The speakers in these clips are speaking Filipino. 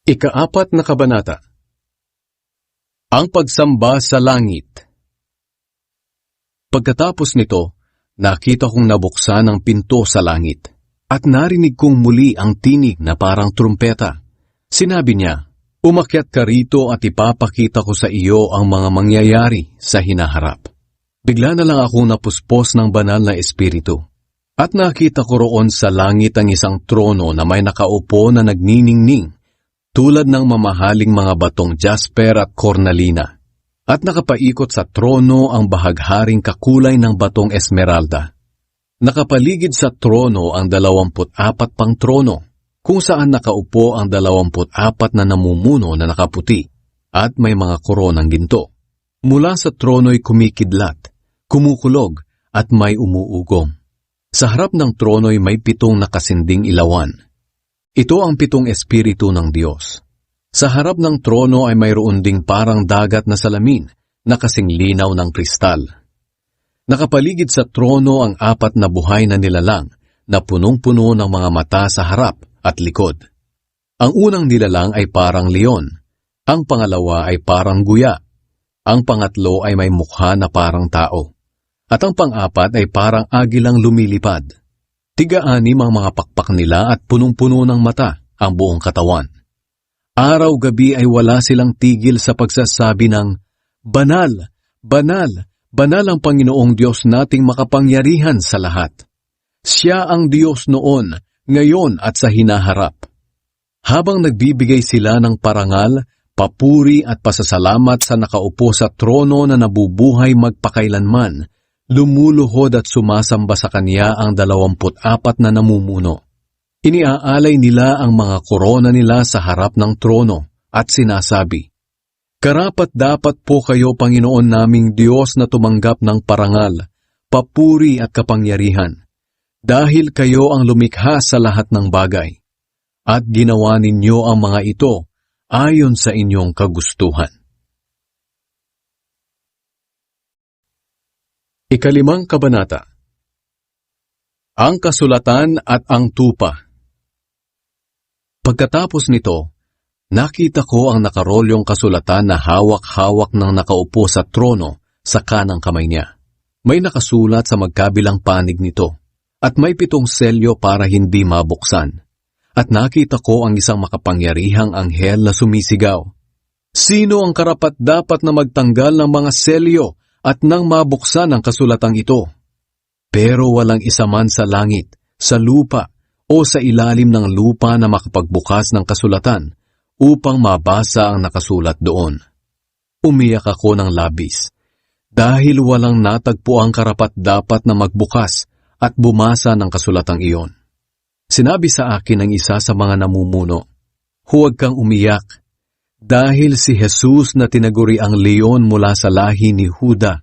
Ika-4 na kabanata. Ang pagsamba sa langit. Pagkatapos nito, nakita kong nabuksan ang pinto sa langit, at narinig kong muli ang tinig na parang trumpeta. Sinabi niya, "Umakyat ka rito at ipapakita ko sa iyo ang mga mangyayari sa hinaharap." Bigla na lang akong napuspos ng banal na espiritu, at nakita ko roon sa langit ang isang trono na may nakaupo na nagniningning, tulad ng mamahaling mga batong jasper at cornalina, at nakapaikot sa trono ang bahagharing kakulay ng batong esmeralda. Nakapaligid sa trono ang 24 pang trono, kung saan nakaupo ang 24 na namumuno na nakaputi, at may mga koronang ginto. Mula sa trono'y kumikidlat, kumukulog, at may umuugong. Sa harap ng trono'y may 7 nakasinding ilawan. Ito ang 7 espiritu ng Diyos. Sa harap ng trono ay mayroon ding parang dagat na salamin na kasing linaw ng kristal. Nakapaligid sa trono ang 4 na buhay na nilalang na punong-puno ng mga mata sa harap at likod. Ang unang nilalang ay parang leon, ang pangalawa ay parang guya, ang pangatlo ay may mukha na parang tao, at ang pang-4 ay parang agilang lumilipad. 3 ang mga pakpak nila at punong-puno ng mata ang buong katawan. Araw-gabi ay wala silang tigil sa pagsasabi ng, "Banal, banal, banal ang Panginoong Diyos nating makapangyarihan sa lahat. Siya ang Diyos noon, ngayon at sa hinaharap." Habang nagbibigay sila ng parangal, papuri at pasasalamat sa nakaupo sa trono na nabubuhay magpakailanman, lumuluhod at sumasamba sa Kanya ang 24 na namumuno. Iniaalay nila ang mga korona nila sa harap ng trono at sinasabi, "Karapat-dapat po kayo, Panginoon naming Diyos, na tumanggap ng parangal, papuri at kapangyarihan, dahil kayo ang lumikha sa lahat ng bagay, at ginawa ninyo ang mga ito ayon sa inyong kagustuhan." Ika-5 kabanata. Ang kasulatan at ang tupa. Pagkatapos nito, nakita ko ang nakarolyong kasulatan na hawak-hawak ng nakaupo sa trono sa kanang kamay niya. May nakasulat sa magkabilang panig nito, at may 7 selyo para hindi mabuksan. At nakita ko ang isang makapangyarihang anghel na sumisigaw, "Sino ang karapat-dapat na magtanggal ng mga selyo at nang mabuksan ang kasulatang ito?" Pero walang isa man sa langit, sa lupa, o sa ilalim ng lupa na makapagbukas ng kasulatan upang mabasa ang nakasulat doon. Umiyak ako ng labis, dahil walang natagpo ang karapat-dapat na magbukas at bumasa ng kasulatang iyon. Sinabi sa akin ng isa sa mga namumuno, "Huwag kang umiyak, dahil si Jesus na tinaguri ang leon mula sa lahi ni Juda,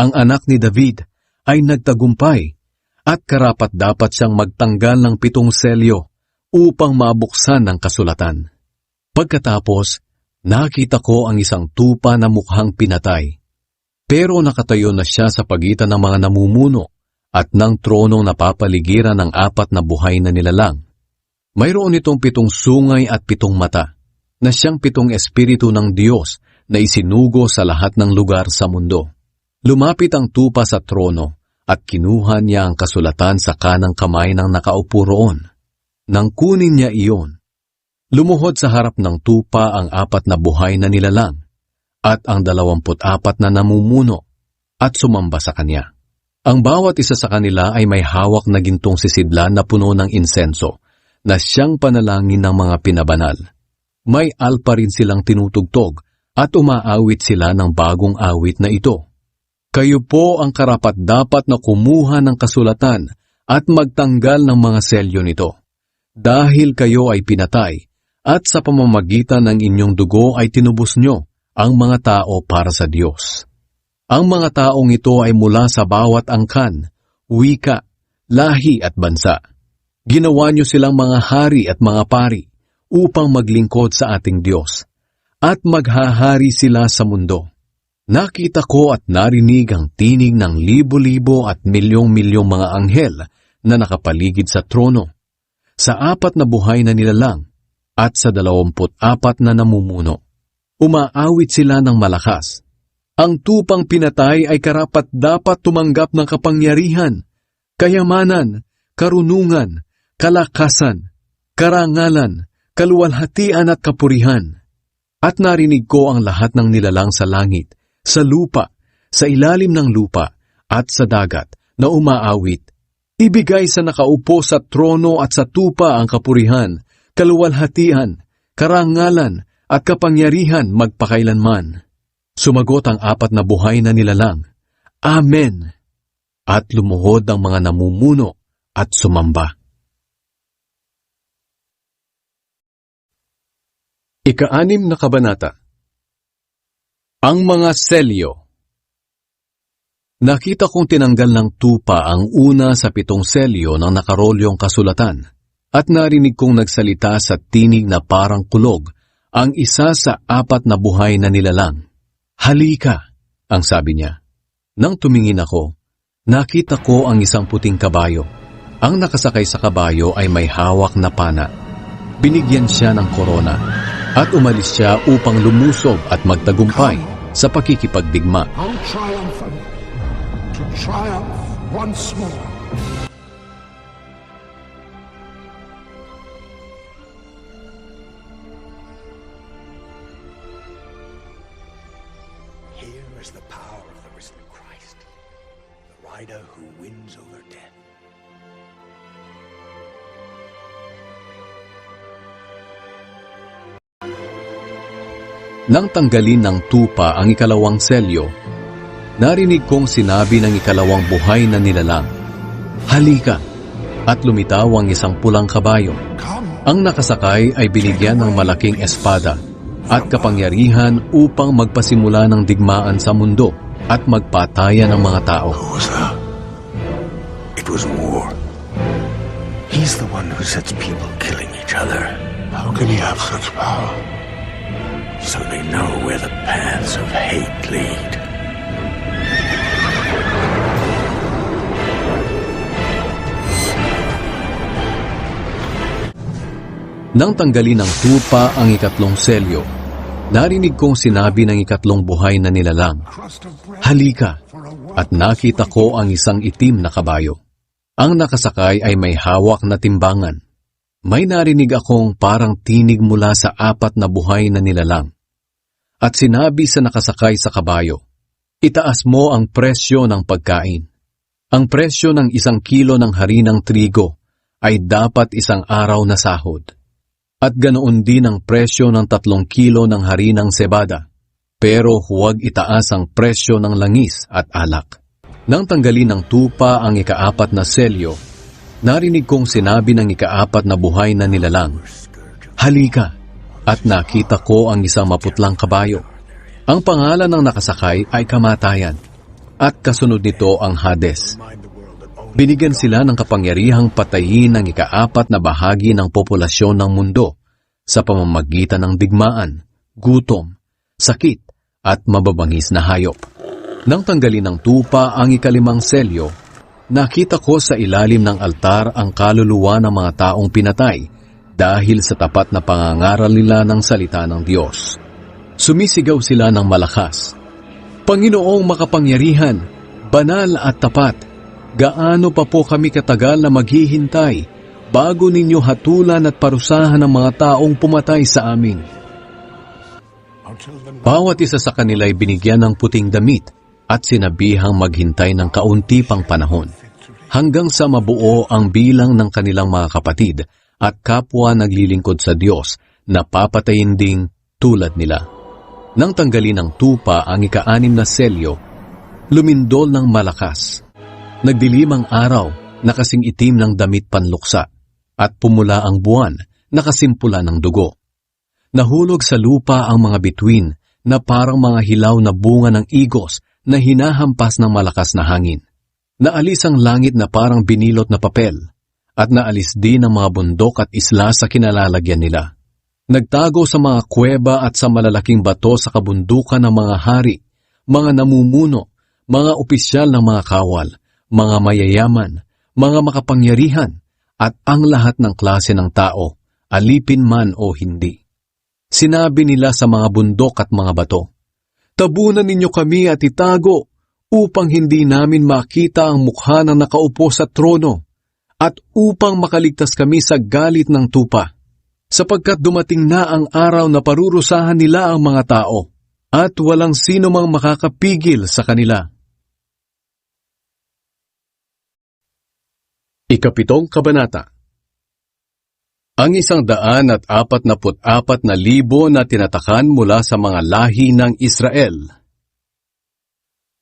ang anak ni David, ay nagtagumpay, at karapat-dapat siyang magtanggal ng 7 selyo upang mabuksan ang kasulatan." Pagkatapos, nakita ko ang isang tupa na mukhang pinatay, pero nakatayo na siya sa pagitan ng mga namumuno at ng tronong napapaligiran ng 4 na buhay na nilalang. Mayroon itong 7 sungay at 7 mata, na siyang 7 espiritu ng Diyos na isinugo sa lahat ng lugar sa mundo. Lumapit ang tupa sa trono at kinuha niya ang kasulatan sa kanang kamay ng nakaupo roon. Nang kunin niya iyon, lumuhod sa harap ng tupa ang 4 na buhay na nilalang at ang 24 na namumuno at sumamba sa kanya. Ang bawat isa sa kanila ay may hawak na gintong sisidlan na puno ng insenso na siyang panalangin ng mga pinabanal. May alpa rin silang tinutugtog at umaawit sila ng bagong awit na ito. "Kayo po ang karapat-dapat na kumuha ng kasulatan at magtanggal ng mga selyo nito, dahil kayo ay pinatay at sa pamamagitan ng inyong dugo ay tinubos nyo ang mga tao para sa Diyos. Ang mga taong ito ay mula sa bawat angkan, wika, lahi at bansa. Ginawa nyo silang mga hari at mga pari upang maglingkod sa ating Diyos, at maghahari sila sa mundo. Nakita ko at narinig ang tinig ng libo-libo at milyong-milyong mga anghel na nakapaligid sa trono, sa 4 na buhay na nilalang, at sa 24 na namumuno. Umaawit sila ng malakas. Ang tupang pinatay ay karapat-dapat tumanggap ng kapangyarihan, kayamanan, karunungan, kalakasan, karangalan, kaluwalhatian at kapurihan. At narinig ko ang lahat ng nilalang sa langit, sa lupa, sa ilalim ng lupa, at sa dagat na umaawit. Ibigay sa nakaupo sa trono at sa tupa ang kapurihan, kaluwalhatian, karangalan, at kapangyarihan magpakailanman. Sumagot ang 4 na buhay na nilalang, Amen! At lumuhod ang mga namumuno at sumamba. Ika-6 na kabanata. Ang mga selyo. Nakita kong tinanggal ng tupa ang una sa 7 selyo ng nakarolyong kasulatan, at narinig kong nagsalita sa tinig na parang kulog ang isa sa 4 na buhay na nilalang. Halika, ang sabi niya. Nang tumingin ako, nakita ko ang isang puting kabayo. Ang nakasakay sa kabayo ay may hawak na pana. Binigyan siya ng korona, at umalis siya upang lumusob at magtagumpay sa pakikipagdigma. How triumphant to triumph once more. Here is the power of the risen Christ, the rider who wins over death. Nang tanggalin ng tupa ang 2 selyo, narinig kong sinabi ng 2 buhay na nilalang, Halika! At lumitaw ang isang pulang kabayo. Ang nakasakay ay binigyan ng malaking espada at kapangyarihan upang magpasimula ng digmaan sa mundo at magpatayan ng mga tao. What was that? It was war. He's the one who sets people killing each other. How can he have such power? So they know where the paths of hate lead. Nang tanggalin ng tupa ang 3 selyo, narinig kong sinabi ng 3 buhay na nilalang, Halika! At nakita ko ang isang itim na kabayo. Ang nakasakay ay may hawak na timbangan. May narinig akong parang tinig mula sa 4 na buhay na nilalang. At sinabi sa nakasakay sa kabayo, Itaas mo ang presyo ng pagkain. Ang presyo ng 1 kilo ng harinang trigo ay dapat 1 araw na sahod. At ganoon din ang presyo ng 3 kilo ng harinang cebada. Pero huwag itaas ang presyo ng langis at alak. Nang tanggalin ng tupa ang 4 na selyo, narinig kong sinabi ng 4 na buhay na nilalang, Halika! At nakita ko ang isang maputlang kabayo. Ang pangalan ng nakasakay ay Kamatayan, at kasunod nito ang Hades. Binigyan sila ng kapangyarihang patayin ng 4 na bahagi ng populasyon ng mundo sa pamamagitan ng digmaan, gutom, sakit, at mababangis na hayop. Nang tanggalin ng tupa ang 5 selyo, nakita ko sa ilalim ng altar ang kaluluwa ng mga taong pinatay dahil sa tapat na pangangaral nila ng salita ng Diyos. Sumisigaw sila ng malakas, Panginoong makapangyarihan, banal at tapat, gaano pa po kami katagal na maghihintay bago ninyo hatulan at parusahan ang mga taong pumatay sa amin? Bawat isa sa kanila ay binigyan ng puting damit at sinabihang maghintay ng kaunti pang panahon, hanggang sa mabuo ang bilang ng kanilang mga kapatid at kapwa naglilingkod sa Diyos na papatayin ding tulad nila. Nang tanggalin ng tupa ang 6 na selyo, lumindol ng malakas. Nagdilim ang araw na kasing itim ng damit panluksa, at pumula ang buwan na kasimpula ng dugo. Nahulog sa lupa ang mga bituin na parang mga hilaw na bunga ng igos na hinahampas ng malakas na hangin. Naalis ang langit na parang binilot na papel, at naalis din ang mga bundok at isla sa kinalalagyan nila. Nagtago sa mga kuweba at sa malalaking bato sa kabundukan ng mga hari, mga namumuno, mga opisyal ng mga kawal, mga mayayaman, mga makapangyarihan, at ang lahat ng klase ng tao alipin man o hindi. Sinabi nila sa mga bundok at mga bato, "Tabunan ninyo kami at itago upang hindi namin makita ang mukha ng nakaupo sa trono at upang makaligtas kami sa galit ng tupa, sapagkat dumating na ang araw na parurusahan nila ang mga tao at walang sino mang makakapigil sa kanila." Ikapitong Kabanata. Ang 144,000 na tinatakan mula sa mga lahi ng Israel.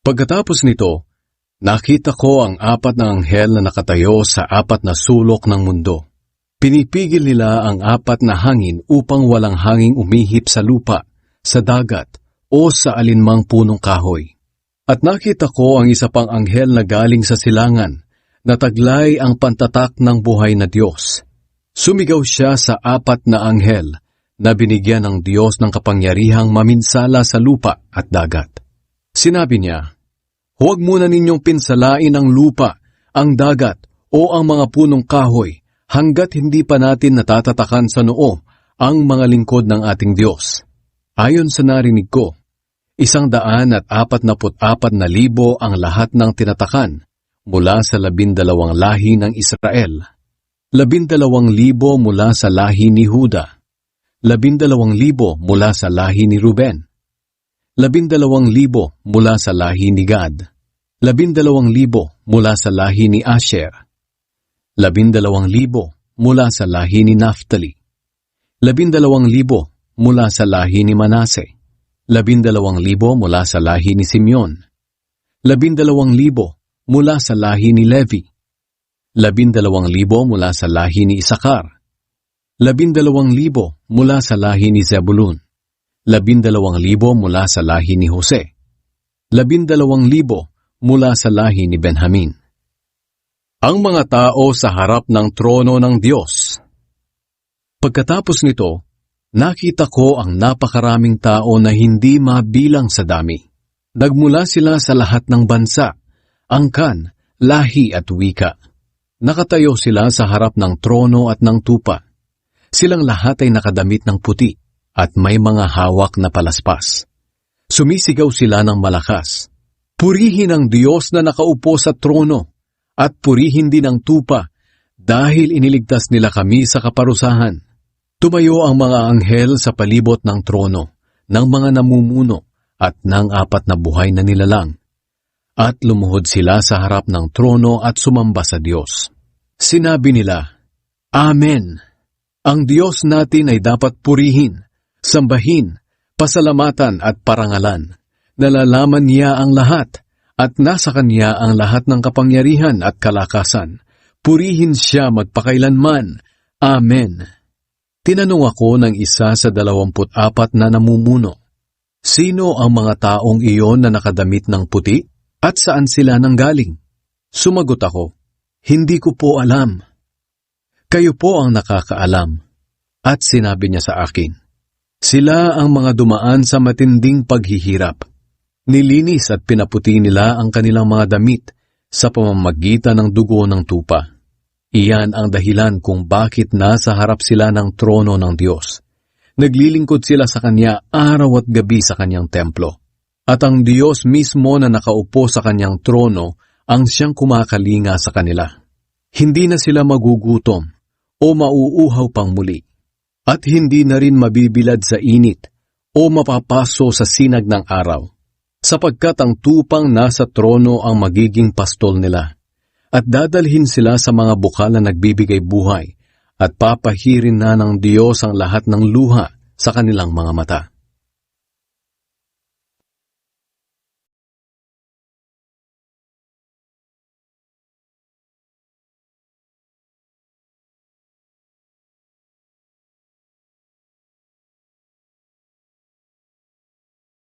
Pagkatapos nito, nakita ko ang 4 na anghel na nakatayo sa 4 na sulok ng mundo. Pinipigil nila ang 4 na hangin upang walang hanging umihip sa lupa, sa dagat, o sa alinmang punong kahoy. At nakita ko ang isa pang anghel na galing sa silangan, na taglay ang pantatak ng buhay na Diyos. Sumigaw siya sa 4 na anghel na binigyan ng Diyos ng kapangyarihang maminsala sa lupa at dagat. Sinabi niya, "Huwag muna ninyong pinsalain ang lupa, ang dagat, o ang mga punong kahoy hanggat hindi pa natin natatatakan sa noo ang mga lingkod ng ating Diyos." Ayon sa narinig ko, 144,000 ang lahat ng tinatakan mula sa 12 lahi ng Israel, 12,000 mula sa lahi ni Huda, 12,000 mula sa lahi ni Ruben, 12,000 mula sa lahi ni Gad, 12,000 mula sa lahi ni Asher, 12,000 mula sa lahi ni Naphtali, 12,000 mula sa lahi ni Manase, 12,000 mula sa lahi ni Simeon, 12,000 mula sa lahi ni Levi, 12,000 mula sa lahi ni Isakar, 12,000 mula sa lahi ni Zebulun, 12,000 mula sa lahi ni Jose, 12,000 mula sa lahi ni Benjamin. Ang mga tao sa harap ng trono ng Diyos. Pagkatapos nito, nakita ko ang napakaraming tao na hindi mabilang sa dami. Nagmula sila sa lahat ng bansa, angkan, lahi at wika. Nakatayo sila sa harap ng trono at ng tupa. Silang lahat ay nakadamit ng puti at may mga hawak na palaspas. Sumisigaw sila ng malakas, "Purihin ang Diyos na nakaupo sa trono at purihin din ang tupa dahil iniligtas nila kami sa kaparusahan." Tumayo ang mga anghel sa palibot ng trono, ng mga namumuno at ng 4 na buhay na nilalang. At lumuhod sila sa harap ng trono at sumamba sa Diyos. Sinabi nila, "Amen! Ang Diyos natin ay dapat purihin, sambahin, pasalamatan at parangalan. Nalalaman niya ang lahat at nasa Kanya ang lahat ng kapangyarihan at kalakasan. Purihin siya magpakailanman. Amen." Tinanong ako ng isa sa 24 na namumuno, "Sino ang mga taong iyon na nakadamit ng puti? At saan sila nanggaling?" Sumagot ako, "Hindi ko po alam. Kayo po ang nakakaalam." At sinabi niya sa akin, "Sila ang mga dumaan sa matinding paghihirap. Nilinis at pinaputi nila ang kanilang mga damit sa pamamagitan ng dugo ng tupa. Iyan ang dahilan kung bakit nasa harap sila ng trono ng Diyos. Naglilingkod sila sa Kanya araw at gabi sa Kanyang templo. At ang Diyos mismo na nakaupo sa Kanyang trono ang siyang kumakalinga sa kanila. Hindi na sila magugutom o mauuhaw pang muli. At hindi na rin mabibilad sa init o mapapaso sa sinag ng araw, sapagkat ang tupang nasa trono ang magiging pastol nila. At dadalhin sila sa mga bukal na nagbibigay buhay at papahirin na ng Diyos ang lahat ng luha sa kanilang mga mata.